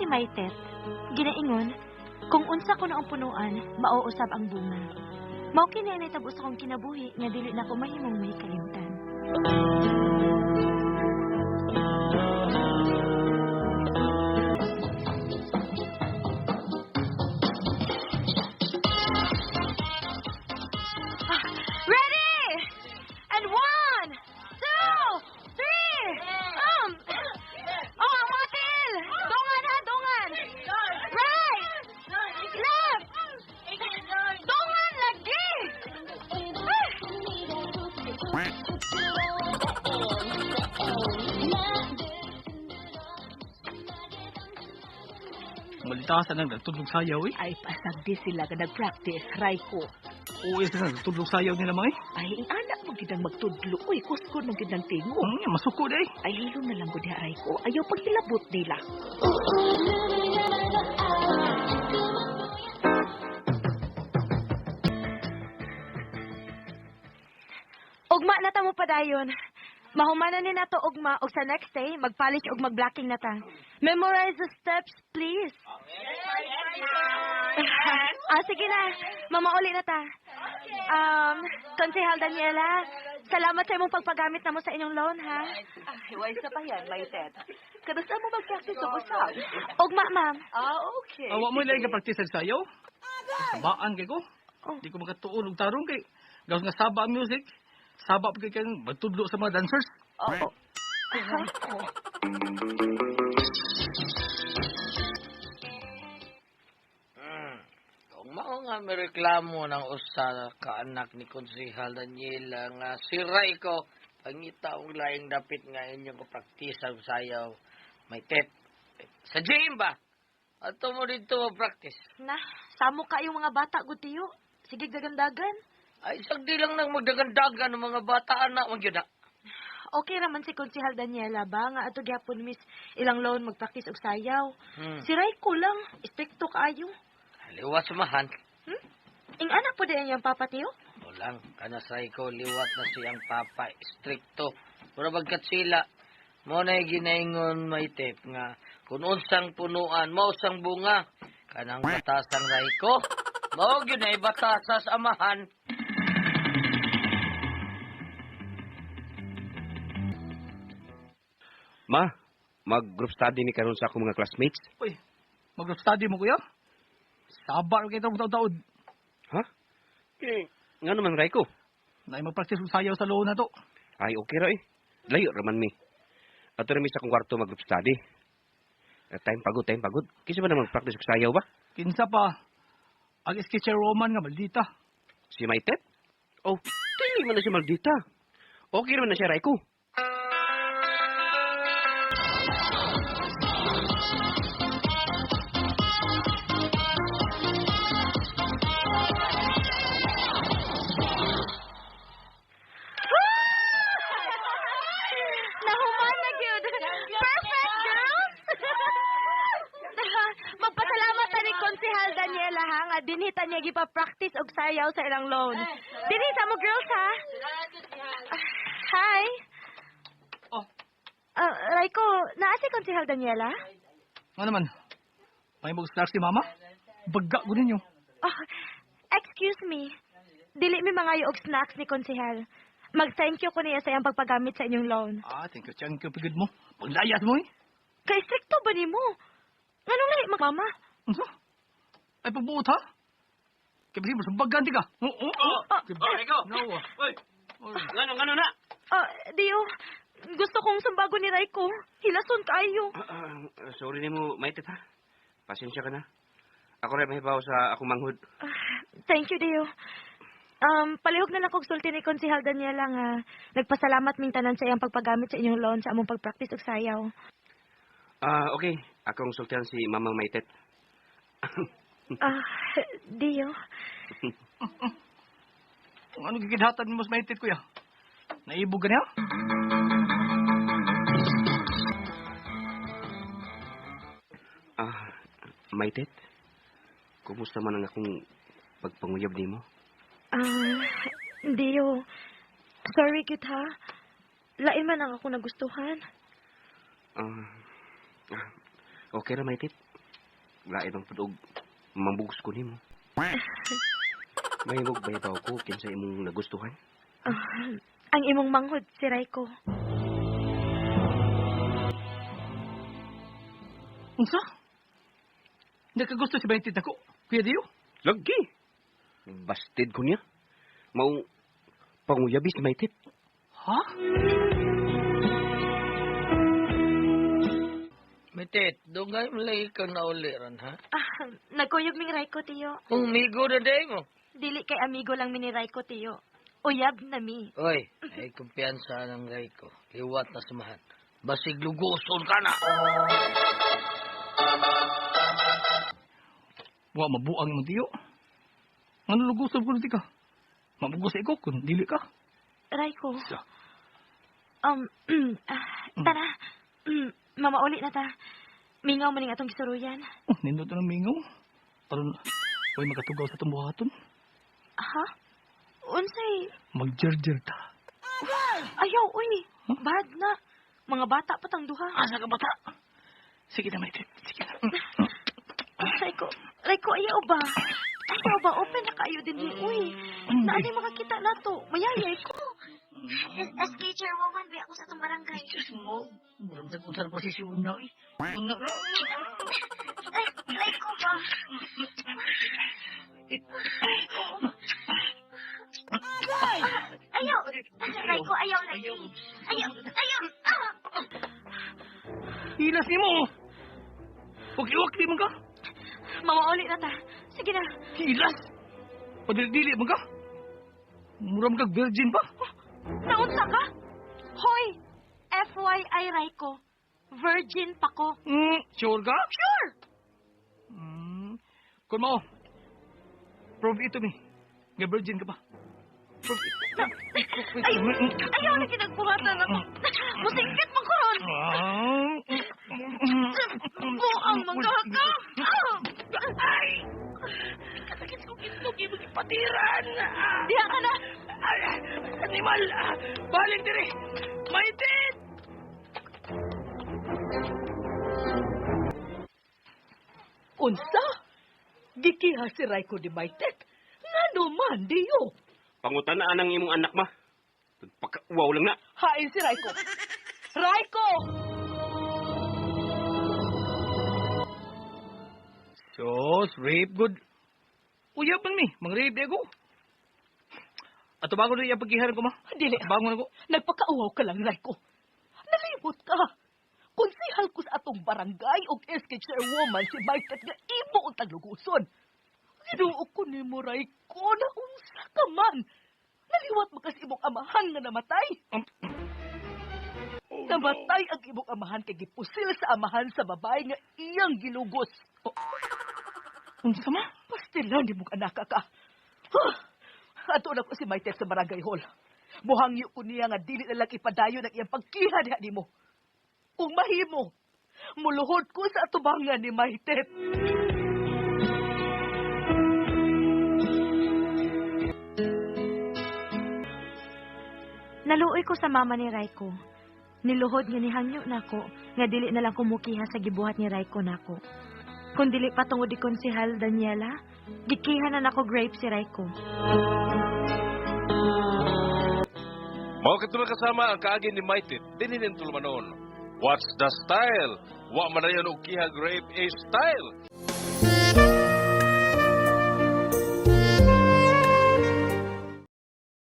si Maitet. Ginaingon, kung unsa ko na ang punuan, mauusab ang bunga. Mao kini ang nahitabo sa akong kinabuhi nga dili na ko mahimong may kalimtan. Ready! And 1, 2, 3! Oh, Matil! Dungan ha, dungan! Right! Left! Dungan lagi! Malitasan ang nagtudlog sayaw eh. Ay, pasagdi sila ka nag-practice, Raiko. Uy, sa nagtudlog sayaw nila mga eh. Ay, anak mo gidang magtudlo. Uy, kuskod ng gidang tingo. Masukod eh. Ay, hilo na lang ko diha, Raiko. Ayaw paghilabot nila. Ugma na ta mo padayon. Mahumanan ni nato ugma og sa next day magpolish og magblocking na ta. Memorize the steps, please. Sige na. Mamauli na ta. Konsehal Daniela, salamat sa imong pagpagamit namo sa inyong loan, ha? Ay, why sa pa yan, Maitet? Kanusta mo mag-practice o usap? Ugma, ma'am. Okay. Awa mo ilay ka practice sa sayaw. Sabaan kay ko. Oh. Di ko makatuon og tarong kay. Gawas nga saba ang music. Saba pa kay kang magtudlo sa mga dancers. Oo. Kung mao nga may reklamo ng usa ka anak ni Konsehal Daniela nga si Raiko pangita og laing dapit nga inyong kapraktisan sayaw Maitet. Sa gym ba? Ato mo dito mag-practice. Na, samo ka yung mga bata, Gutiyo. Sige, gagandagan. Ay, sagdi lang nang magdagandagan ng mga bata anak mo yun na. Okay raman si Konsehal Daniela ba? Nga ato gyapon miss ilang loan magpractice og sayaw. Si Raiko lang, stricto kaayo. Liwas mahan. Ing anak po din yung papatiyo? Walang, kana sa Raiko, liwat na siyang papa, stricto. Pero bagkat sila, mo na ginaingon Maitet nga, kung unsang punuan, mausang bunga, kanang batasang Raiko, mao gyud ay batasas amahan. Ma, mag-group study ni karon sa akong mga classmates. Uy, mag-group study mo kuya. Sabar kay itong taod-taod. Ha? Nga naman, Raiko. Na mag-practice og sayaw sa loan na to. Ay, okay ra eh. Layo raman mi. Ato rin mi sa akong kwarto mag-group study. Time pagod. Kisa ba naman practice og sayaw ba? Kinsa pa. Ang sketcher Roman nga maldita. Si Maitet? Oh, dili man na si Maldita. Okay naman na siya, Raiko. Nahuman na gyud. Perfect, girls! Magpasalamat ta ni Konsehal Daniela ha nga dinhita niya gipa-practice og sayaw sa ilang loan. Dinhi sa mo girls ha. Hi. Oh. Raiko, naa si Konsehal Daniela? Nga naman. Pahimog snacks si mama. Baga ko ninyo. Oh, excuse me. Dili mi mangayo og snacks ni Konsehal. Mag-thank you ko niya sa iyang pagpagamit sa inyong loan. Thank you, pagod mo. Paglayas mo eh. Kay stricto ba ni mo? Nganong lahi mama? Ano? Ay, pagbuot ha? Kaya kasi masabagan ka. Raiko! No. Uy. Ngano na? Dio, gusto kong sambago ni Raiko. Hilason kayo. Sorry ni mo, Maitet ha. Pasensya ka na. Ako rin mahibaw sa akong manghud. Thank you, Dio. Palihog na lang kong sulti ni Konsehal Daniela nga nagpasalamat ming tanan sa iyang pagpagamit sa inyong loan sa among pagpractice og sayaw. Okay. Akong sultihan si Mamang Maitet. Dio. Ano gigidhatan mo sa maitit kuya? Naibog ka niya? Maitet? Kumusta man ang akong pagpanguyab ni mo? Dio. Sorry kita. Lain man ang ako nagustuhan. Okay ra, Maitet. lain ang pudog mambugos ko nimo. Mahimog ba ito ako kinsa imong nagustuhan? Ang imong manghod si Raiko. Unsa? Nakagusto si Baitid ako, Kuya Dio? Lagi. Bastid ko niya. Mau panguyabi si Maitit. Ha? Mitit, dugay mo lagi kang nauliran, ha? Nagkuyog ming Raiko, tiyo. Kung migo na day mo. Dili kay amigo lang mini Raiko, tiyo. Uyab na mi. Oy, ay kumpiyansa ng ray ko. Liwat na samahan. Basig luguson ka na. Wa mabuang mo Dio. Ano lugusan ko na ka? Mabugos ikaw kung dili ka. Raiko. Sa. Tara. Mamauli na ta. Mingaw man atong gisuruyan. Oh, nindot na ng mingaw. Aron, way magatugaw sa tumbuhaton. Ha? Unsay? Magjerjer ta. Ayaw, uy. Bad na. Mga bata pa tang duha. Asa ka bata? Sige na, Maitit. Sige na. Raiko, ayaw ba? Ayaw ba? Open na kayo din di, uy. Naanay makakita na to. Mayayay ko. SK Chairwoman, ba ako sa itong barangay. Diyos mo. Mulang sa kung saan posisyon na eh. Raiko ba? Ayaw! Raiko, ayaw lagi. Ayaw! Hilas ni mo. Huwag-iwak mo ka. Mamauli na ta. Sige na. Hilas. Padili-dili mo ka. Muram kag virgin pa. Naunsa ka? Hoy! FYI, Raiko. Virgin pa ko. Sure ka? Sure! Kung mo, prove ito mi. Nga virgin ka pa. Prove it. Ayaw na kinagbuhatan ako. Musingkit mo ko ron. Buang magkaka. Ay! Kasakit ko kinugi mo patiran. Diha ka na. Animal! Balik dire! Maitit! Unsa? Gikiha si Raiko di Maitet. Ngano man, diyo. Pangutanaan ang imong anak ma. Pagkauwaw lang na. Hain si Raiko. Raiko! Sos, rape good. Uyapan mi, mang-rape ako. Ato bago na yung pagkiharan ko ma. Dili. Bangon ako. Nagpakauwaw ka lang, Raiko. Nalimot ka. Konsihal ko sa atong barangay o SK Chairwoman si Maitet nga imo ang tagluguson. Ginuo ko ni mo, Raiko, na unsa ka man. Naliwat mo kasi imong amahan nga namatay. Namatay ang imong amahan kay gipusil sa amahan sa babae nga iyang gilugos. Unsa ma? Pastilan di mong anak ka. Ato na ko si Maitet sa barangay hall. Muhangyo ko niya nga dili na lang ipadayo ng iyang pagkiha diha nimo. Kung mahimo, muluhod ko sa atubangan ni Maitet. Naluoy ko sa mama ni Raiko. Niluhod nga nihangyo nako nga dili na lang kumukiha sa gibuhat ni Raiko nako. Kung dili pa tungod di konsehal Daniela, gikiha na nako grape si Raiko. Mao katulad kasama ang kaagi ni Maitit, dininin tulmanon. What's the style? Wa man na yan og kihag rape a style.